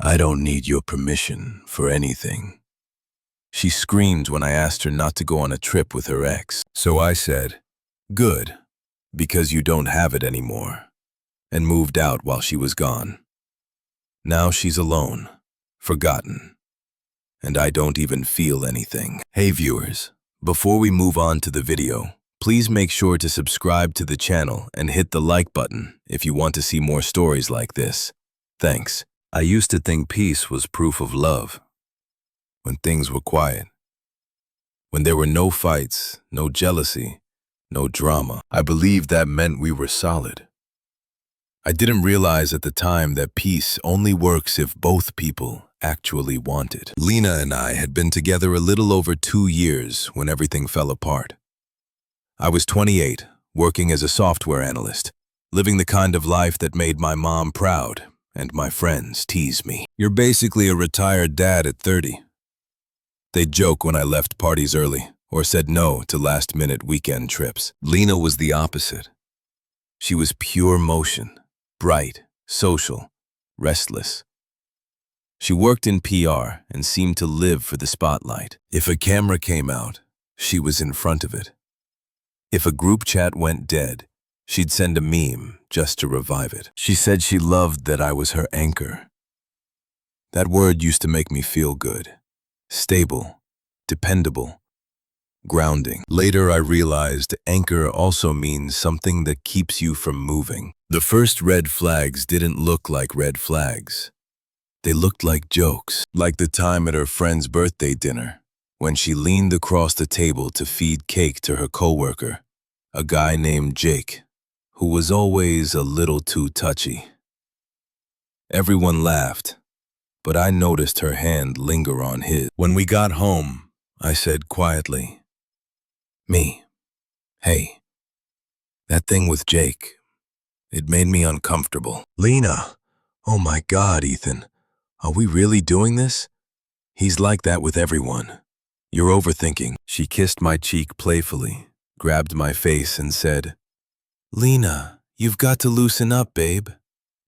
I don't need your permission for anything. She screamed when I asked her not to go on a trip with her ex. So I said, "Good, because you don't have it anymore," and moved out while she was gone. Now she's alone, forgotten, and I don't even feel anything. Hey viewers, before we move on to the video, please make sure to subscribe to the channel and hit the like button if you want to see more stories like this. Thanks. I used to think peace was proof of love. When things were quiet. When there were no fights, no jealousy, no drama. I believed that meant we were solid. I didn't realize at the time that peace only works if both people actually want it. Lena and I had been together a little over 2 years when everything fell apart. I was 28, working as a software analyst, living the kind of life that made my mom proud and my friends tease me. You're basically a retired dad at 30. They'd joke when I left parties early or said no to last-minute weekend trips. Lena was the opposite. She was pure motion, bright, social, restless. She worked in PR and seemed to live for the spotlight. If a camera came out, she was in front of it. If a group chat went dead, she'd send a meme just to revive it. She said she loved that I was her anchor. That word used to make me feel good. Stable, dependable, grounding. Later I realized anchor also means something that keeps you from moving. The first red flags didn't look like red flags. They looked like jokes, like the time at her friend's birthday dinner, when she leaned across the table to feed cake to her coworker, a guy named Jake, who was always a little too touchy. Everyone laughed, but I noticed her hand linger on his. When we got home, I said quietly, "Hey, that thing with Jake, it made me uncomfortable." Lena, "Oh my God, Ethan, are we really doing this? He's like that with everyone. You're overthinking." She kissed my cheek playfully, grabbed my face and said, "Lena, you've got to loosen up, babe.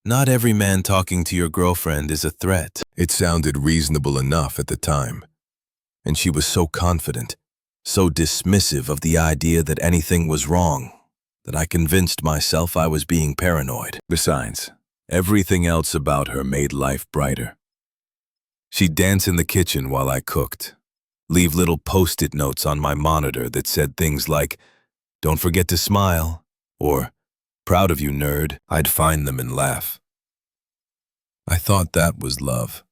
Not every man talking to your girlfriend is a threat." It sounded reasonable enough at the time. And she was so confident, so dismissive of the idea that anything was wrong, that I convinced myself I was being paranoid. Besides, everything else about her made life brighter. She'd dance in the kitchen while I cooked, leave little post-it notes on my monitor that said things like, "Don't forget to smile," or "Proud of you, nerd." I'd find them and laugh. I thought that was love.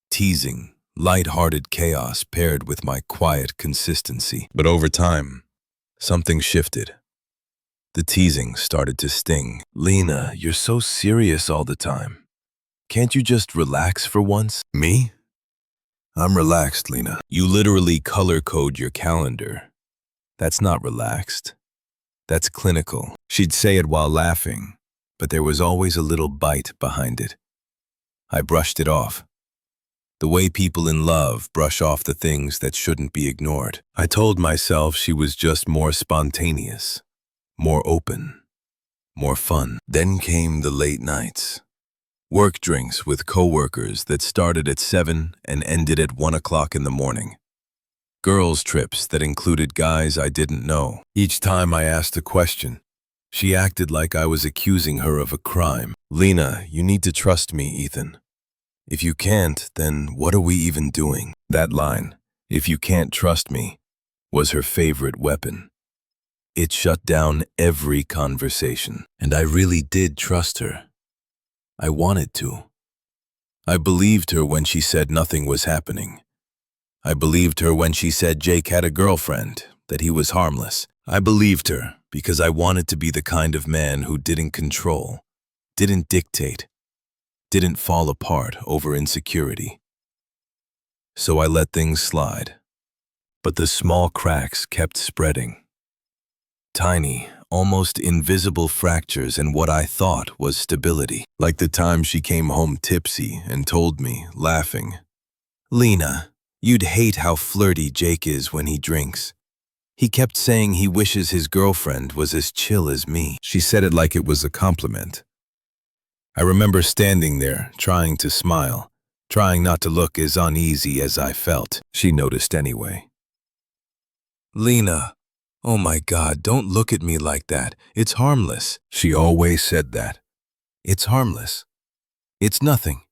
Teasing, light-hearted chaos paired with my quiet consistency. But over time, something shifted. The teasing started to sting. "Lena, you're so serious all the time. Can't you just relax for once?" Me? I'm relaxed, Lena. You literally color code your calendar. That's not relaxed. That's clinical. She'd say it while laughing, but there was always a little bite behind it. I brushed it off. The way people in love brush off the things that shouldn't be ignored. I told myself she was just more spontaneous, more open, more fun. Then came the late nights. Work drinks with coworkers that started at 7 and ended at 1 o'clock in the morning. Girls' trips that included guys I didn't know. Each time I asked a question, she acted like I was accusing her of a crime. "Lena, you need to trust me, Ethan. If you can't, then what are we even doing?" That line, "if you can't trust me," was her favorite weapon. It shut down every conversation. And I really did trust her. I wanted to. I believed her when she said nothing was happening. I believed her when she said Jake had a girlfriend, that he was harmless. I believed her because I wanted to be the kind of man who didn't control, didn't dictate, didn't fall apart over insecurity. So I let things slide. But the small cracks kept spreading. Tiny, almost invisible fractures in what I thought was stability. Like the time she came home tipsy and told me, laughing, "Lena, you'd hate how flirty Jake is when he drinks. He kept saying he wishes his girlfriend was as chill as me." She said it like it was a compliment. I remember standing there, trying to smile, trying not to look as uneasy as I felt. She noticed anyway. "Lena, oh my God, don't look at me like that. It's harmless." She always said that. "It's harmless. It's nothing.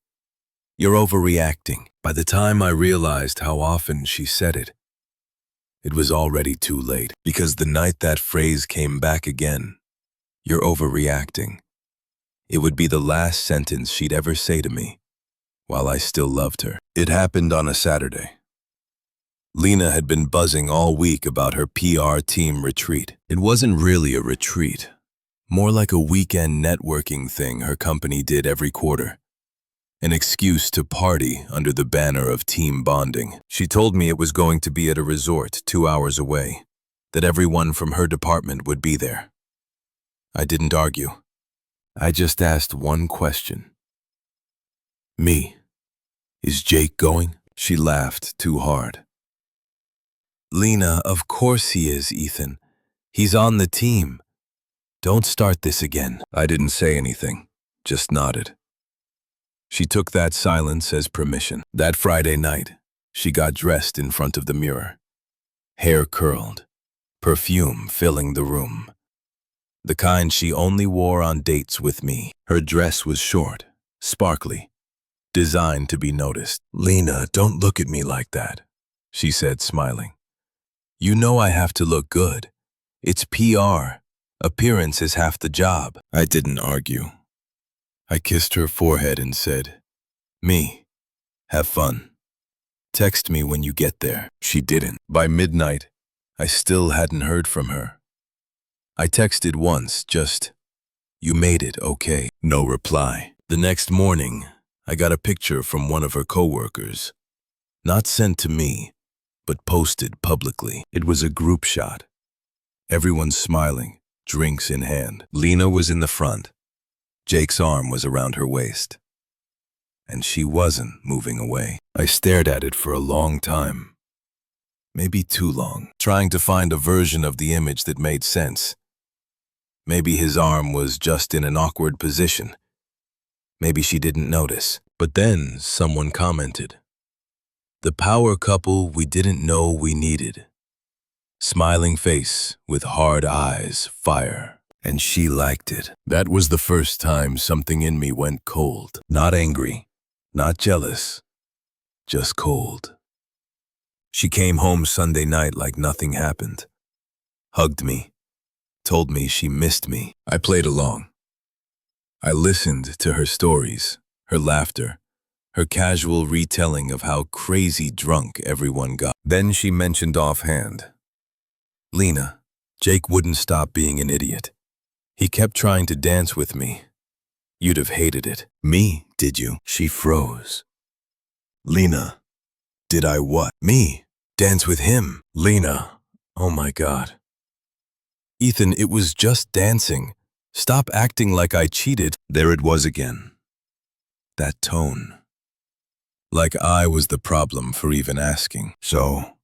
You're overreacting." By the time I realized how often she said it was already too late. Because the night that phrase came back again, "You're overreacting," it would be the last sentence she'd ever say to me, while I still loved her. It happened on a Saturday. Lena had been buzzing all week about her PR team retreat. It wasn't really a retreat, more like a weekend networking thing her company did every quarter. An excuse to party under the banner of team bonding. She told me it was going to be at a resort 2 hours away, that everyone from her department would be there. I didn't argue. I just asked one question. "Me, is Jake going?" She laughed too hard. "Lena, of course he is, Ethan. He's on the team. Don't start this again." I didn't say anything, just nodded. She took that silence as permission. That Friday night, she got dressed in front of the mirror. Hair curled, perfume filling the room. The kind she only wore on dates with me. Her dress was short, sparkly, designed to be noticed. "Lena, don't look at me like that," she said, smiling. "You know I have to look good. It's PR. Appearance is half the job." I didn't argue. I kissed her forehead and said, "Me, have fun. Text me when you get there." She didn't. By midnight, I still hadn't heard from her. I texted once, just, "You made it, okay?" No reply. The next morning, I got a picture from one of her coworkers. Not sent to me, but posted publicly. It was a group shot. Everyone smiling, drinks in hand. Lena was in the front. Jake's arm was around her waist. And she wasn't moving away. I stared at it for a long time. Maybe too long, trying to find a version of the image that made sense. Maybe his arm was just in an awkward position. Maybe she didn't notice. But then someone commented, "The power couple we didn't know we needed." Smiling face with hard eyes, fire. And she liked it. That was the first time something in me went cold. Not angry, not jealous, just cold. She came home Sunday night like nothing happened. Hugged me, told me she missed me. I played along. I listened to her stories, her laughter, her casual retelling of how crazy drunk everyone got. Then she mentioned offhand, "Lena, Jake wouldn't stop being an idiot. He kept trying to dance with me. You'd have hated it." "Me, did you?" She froze. "Lena, did I what?" "Me, dance with him." "Lena, oh my God." "Ethan, it was just dancing. Stop acting like I cheated." There it was again. That tone. Like I was the problem for even asking. So,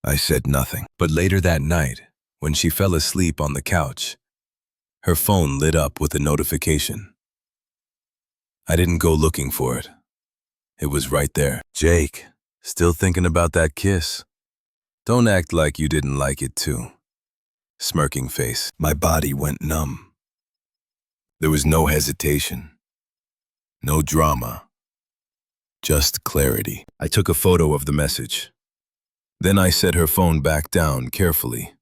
I said nothing. But later that night, when she fell asleep on the couch, her phone lit up with a notification. I didn't go looking for it. It was right there. "Jake, still thinking about that kiss? Don't act like you didn't like it too." Smirking face. My body went numb. There was no hesitation. No drama. Just clarity. I took a photo of the message. Then I set her phone back down carefully.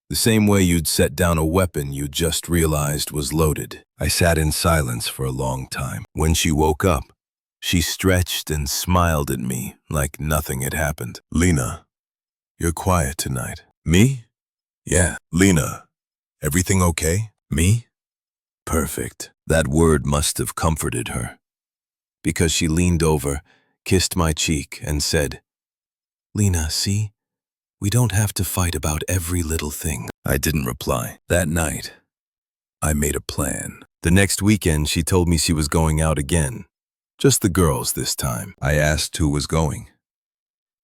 The same way you'd set down a weapon you just realized was loaded. I sat in silence for a long time. When she woke up, she stretched and smiled at me like nothing had happened. "Lena, you're quiet tonight." "Me?" "Yeah." "Lena, everything okay?" "Me?" Perfect. That word must have comforted her. Because she leaned over, kissed my cheek, and said, "Lena, see? We don't have to fight about every little thing." I didn't reply. That night, I made a plan. The next weekend, she told me she was going out again. Just the girls this time. I asked who was going.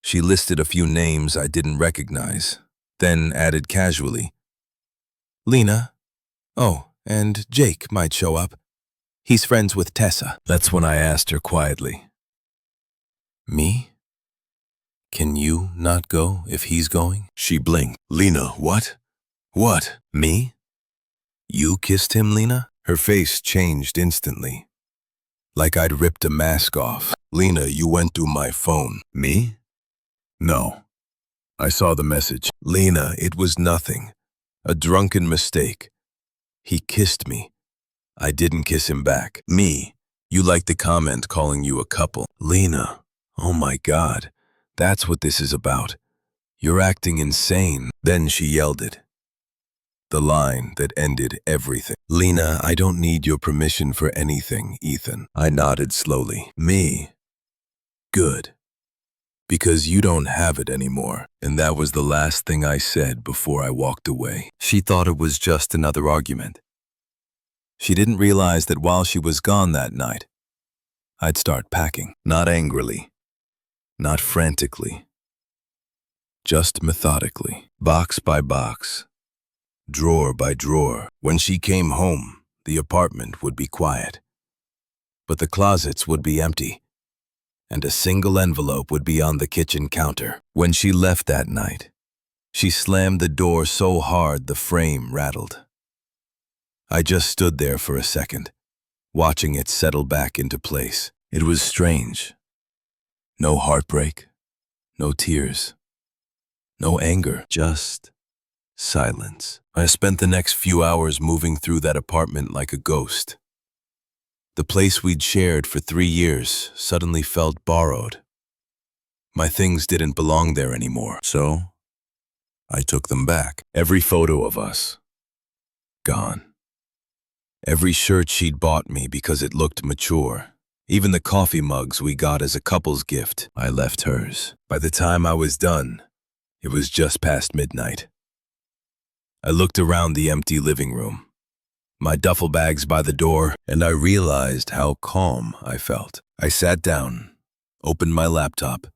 She listed a few names I didn't recognize, then added casually, "Lena. Oh, and Jake might show up. He's friends with Tessa. That's when I asked her quietly. Me? Can you not go if he's going? She blinked. Lena, what? What? Me? You kissed him, Lena? Her face changed instantly, like I'd ripped a mask off. Lena, you went through my phone. Me? No. I saw the message. Lena, it was nothing. A drunken mistake. He kissed me. I didn't kiss him back. Me? You liked the comment calling you a couple. Lena, oh my God. That's what this is about. You're acting insane. Then she yelled it. The line that ended everything. Lena, I don't need your permission for anything, Ethan. I nodded slowly. Me? Good. Because you don't have it anymore. And that was the last thing I said before I walked away. She thought it was just another argument. She didn't realize that while she was gone that night, I'd start packing. Not angrily. Not frantically. Just methodically. Box by box. Drawer by drawer. When she came home, the apartment would be quiet. But the closets would be empty, and a single envelope would be on the kitchen counter. When she left that night, she slammed the door so hard the frame rattled. I just stood there for a second, watching it settle back into place. It was strange. No heartbreak, no tears, no anger, just silence. I spent the next few hours moving through that apartment like a ghost. The place we'd shared for 3 years suddenly felt borrowed. My things didn't belong there anymore, so I took them back. Every photo of us, gone. Every shirt she'd bought me because it looked mature. Even the coffee mugs we got as a couple's gift, I left hers. By the time I was done, it was just past midnight. I looked around the empty living room, my duffel bags by the door, and I realized how calm I felt. I sat down, opened my laptop,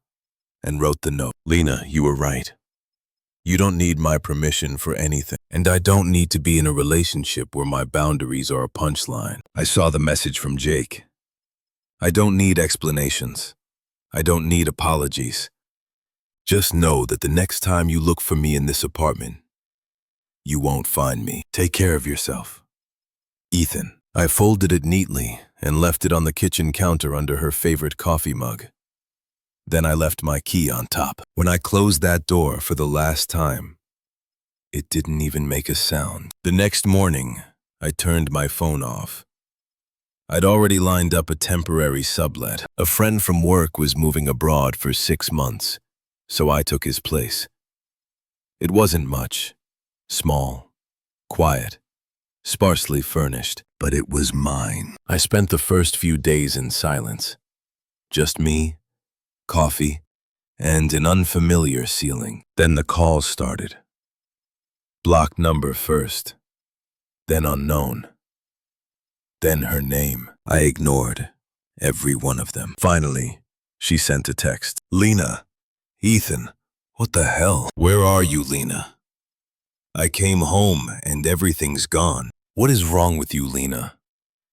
and wrote the note. Lena, you were right. You don't need my permission for anything, and I don't need to be in a relationship where my boundaries are a punchline. I saw the message from Jake. I don't need explanations. I don't need apologies. Just know that the next time you look for me in this apartment, you won't find me. Take care of yourself. Ethan. I folded it neatly and left it on the kitchen counter under her favorite coffee mug. Then I left my key on top. When I closed that door for the last time, it didn't even make a sound. The next morning, I turned my phone off. I'd already lined up a temporary sublet. A friend from work was moving abroad for 6 months, so I took his place. It wasn't much. Small, quiet, sparsely furnished, but it was mine. I spent the first few days in silence. Just me, coffee, and an unfamiliar ceiling. Then the calls started. Blocked number first, then unknown, then her name. I ignored every one of them. Finally, she sent a text. Lena, Ethan, what the hell? Where are you, Lena? I came home and everything's gone. What is wrong with you, Lena?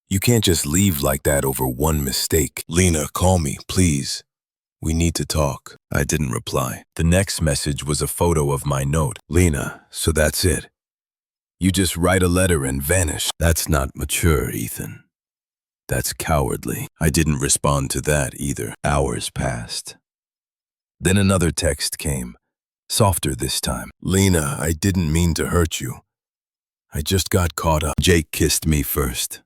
You can't just leave like that over one mistake. Lena, call me, please. We need to talk. I didn't reply. The next message was a photo of my note. Lena, so that's it. You just write a letter and vanish. That's not mature, Ethan. That's cowardly. I didn't respond to that either. Hours passed. Then another text came. Softer this time. Lena, I didn't mean to hurt you. I just got caught up. Jake kissed me first.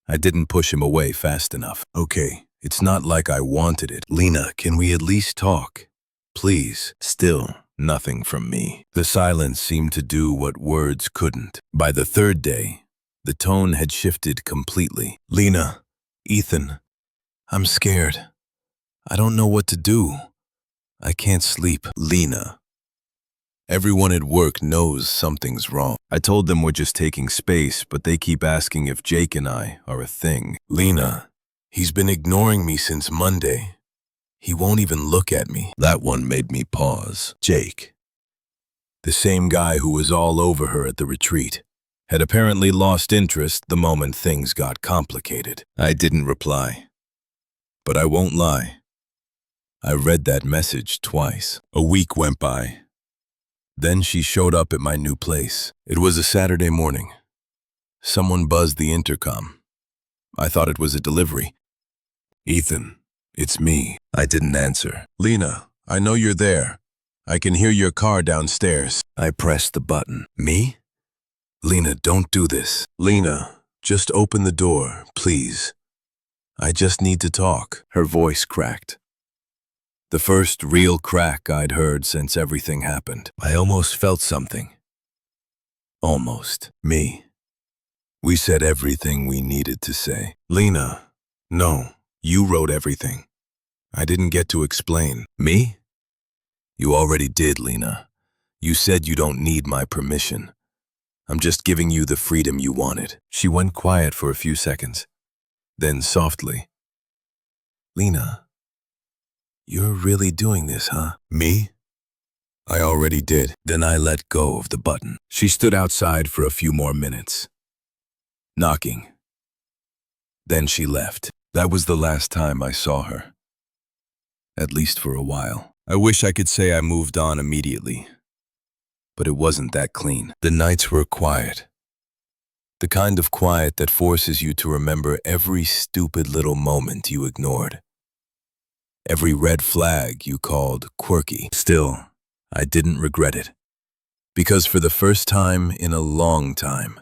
I didn't push him away fast enough. Okay, it's not like I wanted it. Lena, can we at least talk? Please. Still, nothing from me. The silence seemed to do what words couldn't. By the third day, the tone had shifted completely. Lena, Ethan, I'm scared. I don't know what to do. I can't sleep. Lena. Everyone at work knows something's wrong. I told them we're just taking space, but they keep asking if Jake and I are a thing. Lena, he's been ignoring me since Monday. He won't even look at me. That one made me pause. Jake. The same guy who was all over her at the retreat. had apparently lost interest the moment things got complicated. I didn't reply. But I won't lie. I read that message twice. A week went by. Then she showed up at my new place. It was a Saturday morning. Someone buzzed the intercom. I thought it was a delivery. "Ethan, it's me." I didn't answer. "Lena, I know you're there. I can hear your car downstairs." I pressed the button. "Me?" "Lena, don't do this." "Lena, just open the door, please. I just need to talk." Her voice cracked. The first real crack I'd heard since everything happened. I almost felt something. Almost. "Me. We said everything we needed to say." "Lena, no, you wrote everything. I didn't get to explain." "Me? You already did, Lena. You said you don't need my permission. I'm just giving you the freedom you wanted." She went quiet for a few seconds. Then softly, "Lena, you're really doing this, huh?" "Me? I already did." Then I let go of the button. She stood outside for a few more minutes, knocking. Then she left. That was the last time I saw her. At least for a while. I wish I could say I moved on immediately. But it wasn't that clean. The nights were quiet. The kind of quiet that forces you to remember every stupid little moment you ignored. Every red flag you called quirky. Still, I didn't regret it. Because for the first time in a long time,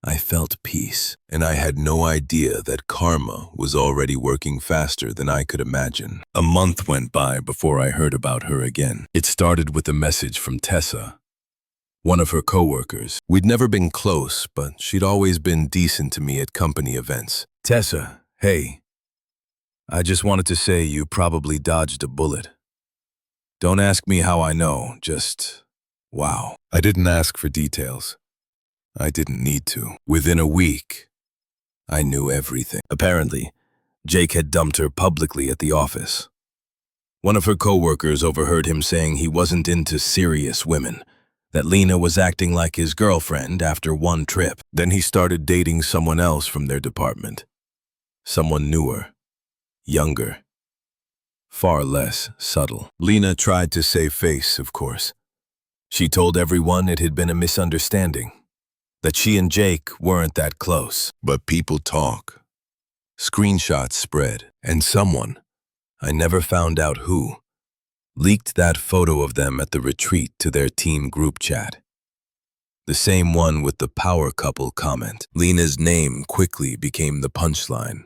I felt peace, and I had no idea that karma was already working faster than I could imagine. A month went by before I heard about her again. It started with a message from Tessa, one of her coworkers. We'd never been close, but she'd always been decent to me at company events. "Tessa, hey. I just wanted to say you probably dodged a bullet. Don't ask me how I know, just wow." I didn't ask for details. I didn't need to. Within a week, I knew everything. Apparently, Jake had dumped her publicly at the office. One of her coworkers overheard him saying he wasn't into serious women, that Lena was acting like his girlfriend after one trip. Then he started dating someone else from their department. Someone newer, younger, far less subtle. Lena tried to save face, of course. She told everyone it had been a misunderstanding, that she and Jake weren't that close. But people talk. Screenshots spread, and someone, I never found out who, leaked that photo of them at the retreat to their team group chat. The same one with the power couple comment. Lena's name quickly became the punchline.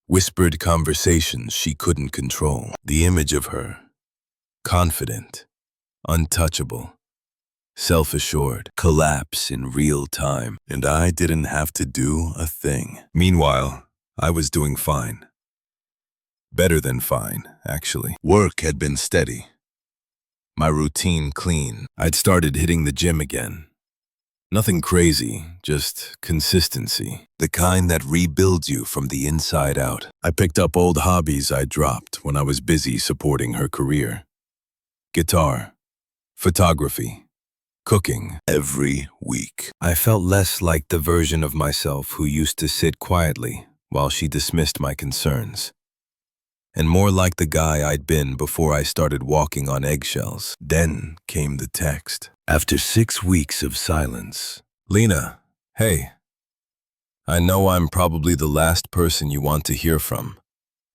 Whispered conversations she couldn't control. The image of her, confident, untouchable, self-assured, collapse in real time, and I didn't have to do a thing. Meanwhile, I was doing fine. Better than fine, actually. Work had been steady. My routine clean. I'd started hitting the gym again. Nothing crazy, just consistency. The kind that rebuilds you from the inside out. I picked up old hobbies I dropped when I was busy supporting her career. Guitar, photography, cooking. Every week, I felt less like the version of myself who used to sit quietly while she dismissed my concerns, and more like the guy I'd been before I started walking on eggshells. Then came the text. After 6 weeks of silence. "Lena, hey. I know I'm probably the last person you want to hear from,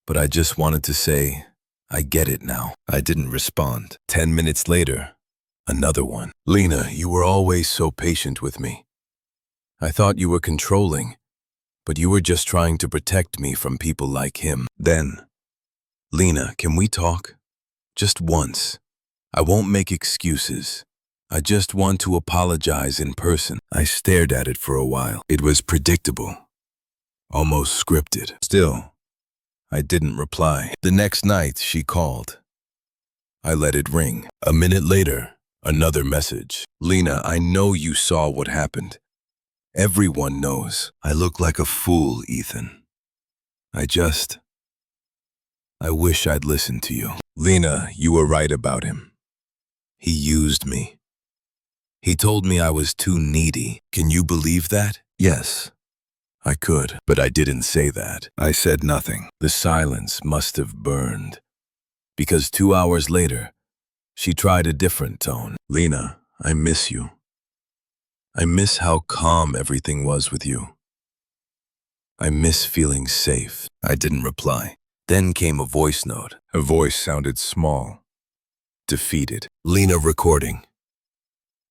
but I just wanted to say, I get it now." I didn't respond. 10 minutes later, another one. "Lena, you were always so patient with me. I thought you were controlling, but you were just trying to protect me from people like him." Then, "Lena, can we talk? Just once. I won't make excuses. I just want to apologize in person." I stared at it for a while. It was predictable, almost scripted. Still, I didn't reply. The next night, she called. I let it ring. A minute later, another message. "Lena, I know you saw what happened. Everyone knows. I look like a fool, Ethan. I wish I'd listened to you. Lena, you were right about him. He used me. He told me I was too needy. Can you believe that? Yes, I could, but I didn't say that. I said nothing. The silence must have burned. Because 2 hours later, she tried a different tone. Lena, I miss you. I miss how calm everything was with you. I miss feeling safe. I didn't reply. Then came a voice note. Her voice sounded small, defeated. Lena recording.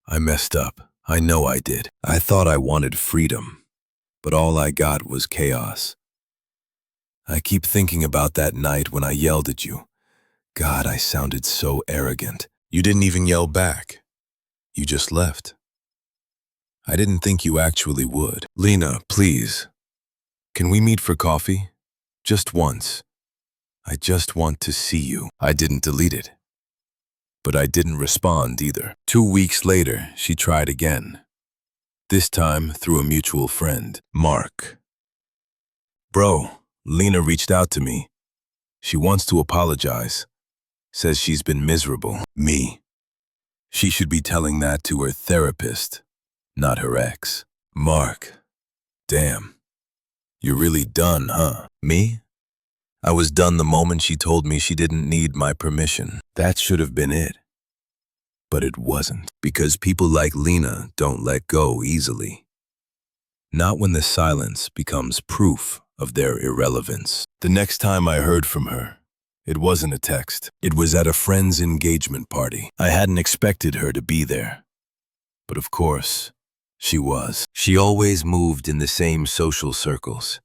I messed up. I know I did. I thought I wanted freedom, but all I got was chaos. I keep thinking about that night when I yelled at you. God, I sounded so arrogant. You didn't even yell back. You just left. I didn't think you actually would. Lena, please. Can we meet for coffee? Just once. I just want to see you. I didn't delete it. But I didn't respond either. 2 weeks later, she tried again. This time through a mutual friend, Mark. Bro, Lena reached out to me. She wants to apologize. Says she's been miserable. Me. She should be telling that to her therapist, not her ex. Mark. Damn. You're really done, huh? Me? I was done the moment she told me she didn't need my permission. That should have been it. But it wasn't, because people like Lena don't let go easily. Not when the silence becomes proof of their irrelevance. The next time I heard from her, it wasn't a text. It was at a friend's engagement party. I hadn't expected her to be there. But of course, she was. She always moved in the same social circles,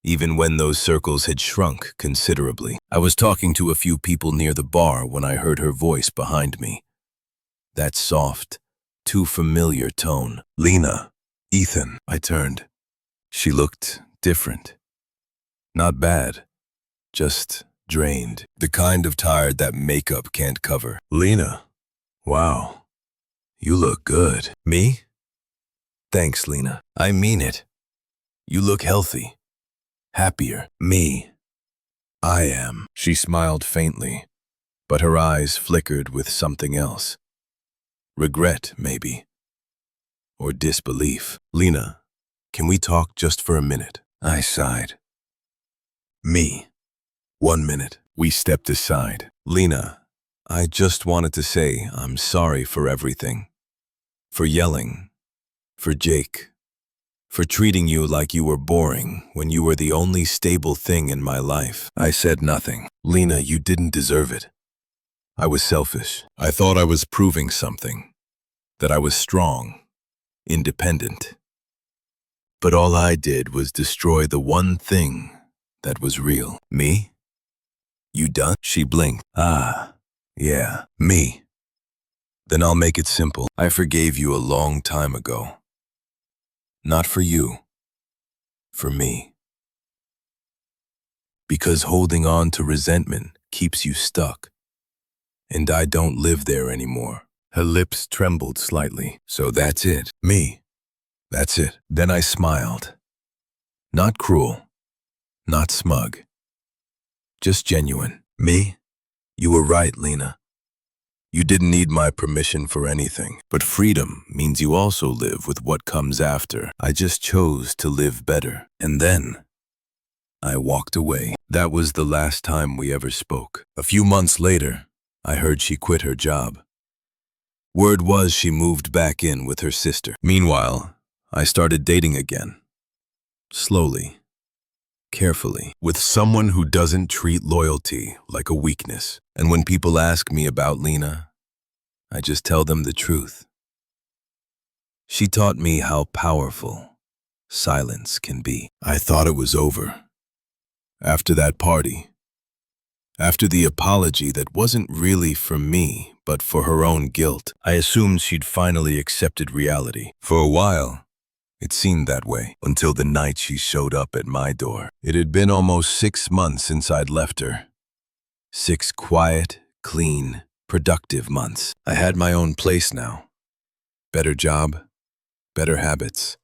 even when those circles had shrunk considerably. I was talking to a few people near the bar when I heard her voice behind me. That soft, too familiar tone. Lena, Ethan. I turned. She looked different. Not bad, just drained. The kind of tired that makeup can't cover. Lena, wow, you look good. Me? Thanks, Lena. I mean it. You look healthy. Happier. Me. I am. She smiled faintly, but her eyes flickered with something else. Regret, maybe. Or disbelief. Lena, can we talk just for a minute? I sighed. Me. 1 minute. We stepped aside. Lena, I just wanted to say I'm sorry for everything. For yelling. For Jake. For treating you like you were boring when you were the only stable thing in my life. I said nothing. Lena, you didn't deserve it. I was selfish. I thought I was proving something. That I was strong. Independent. But all I did was destroy the one thing that was real. Me? You done? She blinked. Ah, yeah, me. Then I'll make it simple. I forgave you a long time ago. Not for you. For me. Because holding on to resentment keeps you stuck. And I don't live there anymore. Her lips trembled slightly. So that's it. Me. That's it. Then I smiled. Not cruel. Not smug. Just genuine. Me? You were right, Lena. You didn't need my permission for anything. But freedom means you also live with what comes after. I just chose to live better. And then I walked away. That was the last time we ever spoke. A few months later, I heard she quit her job. Word was she moved back in with her sister. Meanwhile, I started dating again. Slowly. Carefully, with someone who doesn't treat loyalty like a weakness. And when people ask me about Lena, I just tell them the truth. She taught me how powerful silence can be. I thought it was over. After that party, after the apology that wasn't really for me, but for her own guilt, I assumed she'd finally accepted reality. For a while, it seemed that way, until the night she showed up at my door. It had been almost 6 months since I'd left her. 6 quiet, clean, productive months. I had my own place now. Better job, better habits,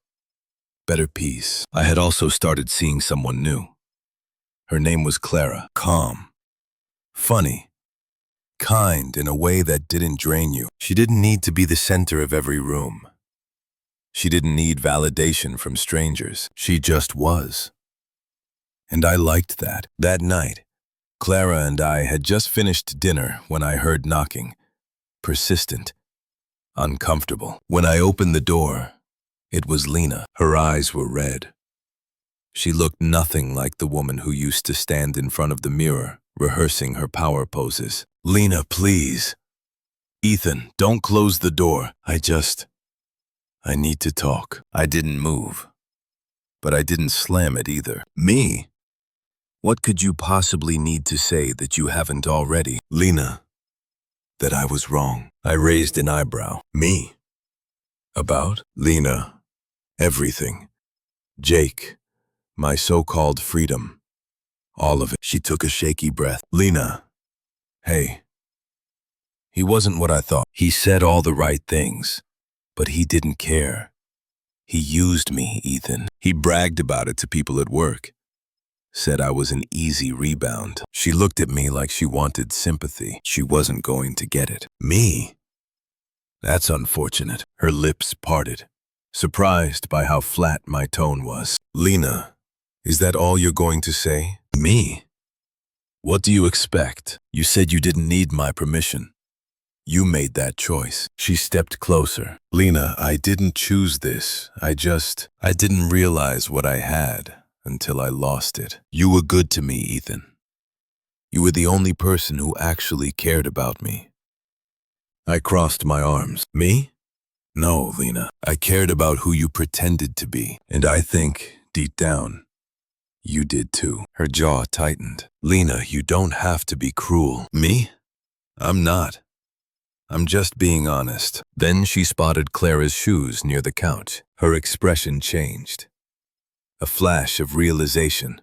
better peace. I had also started seeing someone new. Her name was Clara. Calm. Funny. kind in a way that didn't drain you. She didn't need to be the center of every room. She didn't need validation from strangers. She just was. And I liked that. That night, Clara and I had just finished dinner when I heard knocking. Persistent, uncomfortable. When I opened the door, it was Lena. Her eyes were red. She looked nothing like the woman who used to stand in front of the mirror, rehearsing her power poses. Lena, please. Ethan, don't close the door. I need to talk. I didn't move. But I didn't slam it either. Me? What could you possibly need to say that you haven't already? Lena, that I was wrong. I raised an eyebrow. Me? About? Lena, everything. Jake, my so-called freedom. All of it. She took a shaky breath. Lena, hey. He wasn't what I thought. He said all the right things, but he didn't care. He used me, Ethan. He bragged about it to people at work. Said I was an easy rebound. She looked at me like she wanted sympathy. She wasn't going to get it. Me? That's unfortunate. Her lips parted, surprised by how flat my tone was. Lena, is that all you're going to say? Me? What do you expect? You said you didn't need my permission. You made that choice. She stepped closer. Lena, I didn't choose this. I didn't realize what I had until I lost it. You were good to me, Ethan. You were the only person who actually cared about me. I crossed my arms. Me? No, Lena. I cared about who you pretended to be. And I think, deep down, you did too. Her jaw tightened. Lena, you don't have to be cruel. Me? I'm not. I'm just being honest. Then she spotted Clara's shoes near the couch. Her expression changed. A flash of realization.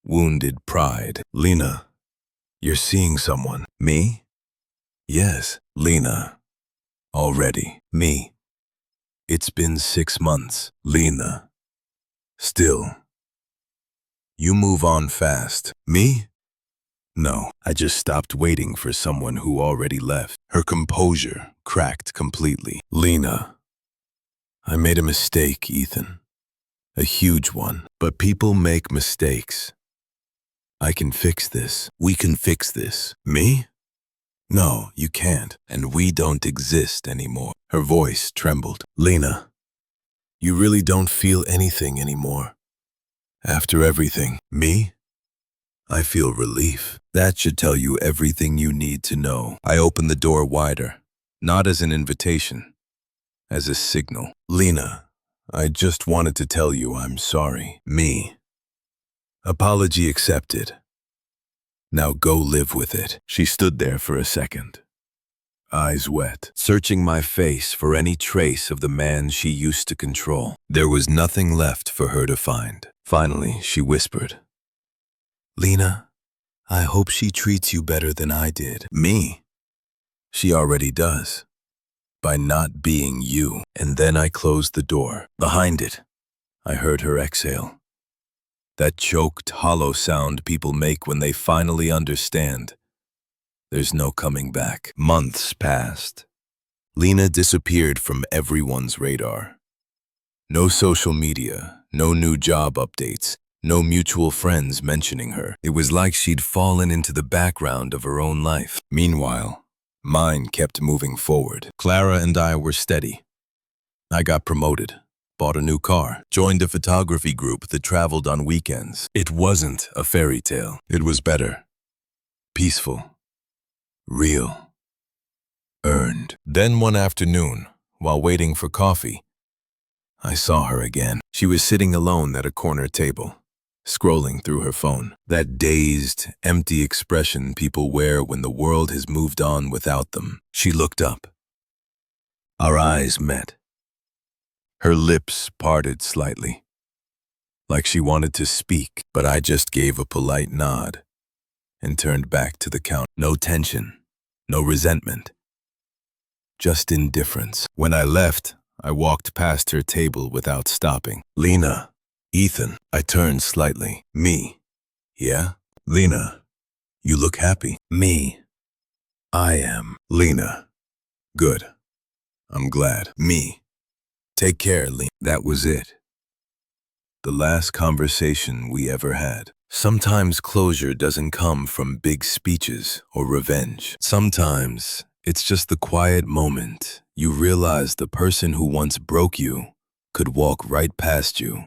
Wounded pride. Lena, you're seeing someone. Me? Yes, Lena. Already. Me. It's been 6 months. Lena. Still. You move on fast. Me? No, I just stopped waiting for someone who already left. Her composure cracked completely. Lena, I made a mistake, Ethan. A huge one. But people make mistakes. I can fix this. We can fix this. Me? No, you can't. And we don't exist anymore. Her voice trembled. Lena, you really don't feel anything anymore. After everything. Me? I feel relief. That should tell you everything you need to know. I opened the door wider, not as an invitation, as a signal. Lena, I just wanted to tell you I'm sorry. Me. Apology accepted. Now go live with it. She stood there for a second, eyes wet, searching my face for any trace of the man she used to control. There was nothing left for her to find. Finally, she whispered, Lena, I hope she treats you better than I did. Me? She already does. By not being you. And then I closed the door. Behind it, I heard her exhale. That choked, hollow sound people make when they finally understand. There's no coming back. Months passed. Lena disappeared from everyone's radar. No social media, no new job updates. No mutual friends mentioning her. It was like she'd fallen into the background of her own life. Meanwhile, mine kept moving forward. Clara and I were steady. I got promoted, bought a new car, joined a photography group that traveled on weekends. It wasn't a fairy tale. It was better. Peaceful. Real. Earned. Then one afternoon, while waiting for coffee, I saw her again. She was sitting alone at a corner table, scrolling through her phone. That dazed, empty expression people wear when the world has moved on without them. She looked up. Our eyes met. Her lips parted slightly, like she wanted to speak, but I just gave a polite nod and turned back to the counter. No tension, no resentment, just indifference. When I left, I walked past her table without stopping. Lena. Ethan. I turned slightly. Me. Yeah? Lena, you look happy. Me. I am. Lena. Good. I'm glad. Me. Take care, Lena. That was it. The last conversation we ever had. Sometimes closure doesn't come from big speeches or revenge. Sometimes it's just the quiet moment you realize the person who once broke you could walk right past you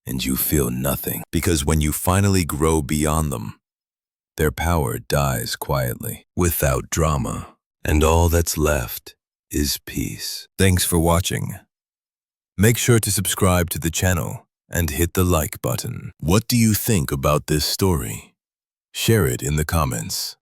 and you feel nothing. Because when you finally grow beyond them, their power dies quietly, without drama, and all that's left is peace. Thanks for watching. Make sure to subscribe to the channel and hit the like button. What do you think about this story? Share it in the comments.